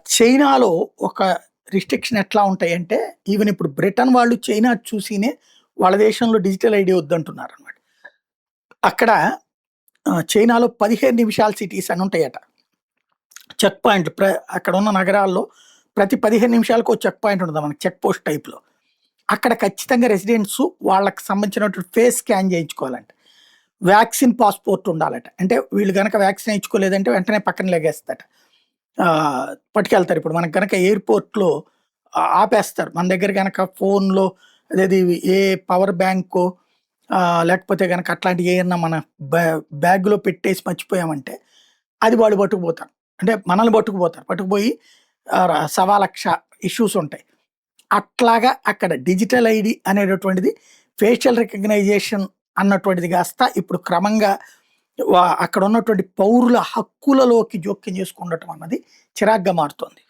చైనాలో ఒక రిస్ట్రిక్షన్ ఎట్లా ఉంటాయంటే, ఈవెన్ ఇప్పుడు బ్రిటన్ వాళ్ళు చైనా చూసినే వాళ్ళ దేశంలో డిజిటల్ ఐడీ వద్దంటున్నారనమాట. అక్కడ చైనాలో 15 నిమిషాల సిటీస్ అని ఉంటాయట. చెక్ పాయింట్ అక్కడున్న నగరాల్లో ప్రతి 15 నిమిషాలకు ఒక చెక్ పాయింట్ ఉంటది మనకి చెక్ పోస్ట్ టైప్‌లో. అక్కడ ఖచ్చితంగా రెసిడెంట్సు వాళ్ళకి సంబంధించినటువంటి ఫేస్ స్కాన్ చేయించుకోవాలంట. వ్యాక్సిన్ పాస్‌పోర్ట్ ఉండాలట. అంటే వీళ్ళు గనక వ్యాక్సిన్ ఏయించుకోలేదంటే వెంటనే పక్కన లెగేస్తట. పట్టుకెళ్తారు. ఇప్పుడు మనకు గనక ఎయిర్‌పోర్ట్‌లో ఆపేస్తారు. మన దగ్గర గనక ఫోన్‌లో అదేది ఏ పవర్ బ్యాంకో లేకపోతే గనక అట్లాంటియి ఏయన్నా మన బ్యా బ్యాగ్‌లో పెట్టేసి మర్చిపోయామంటే, అది వాళ్ళు పట్టుకుపోతారు. అంటే మనల్ని పట్టుకుపోతారు. పట్టుకుపోయి సవాలక్ష ఇష్యూస్ ఉంటాయి. అట్లాగా అక్కడ డిజిటల్ ఐడీ అనేటటువంటిది ఫేషియల్ రికగ్నైజేషన్ అన్నటువంటిది కాస్త ఇప్పుడు క్రమంగా అక్కడ ఉన్నటువంటి పౌరుల హక్కులలోకి జోక్యం చేసుకుండటం అన్నది చిరాగ్గా మారుతోంది.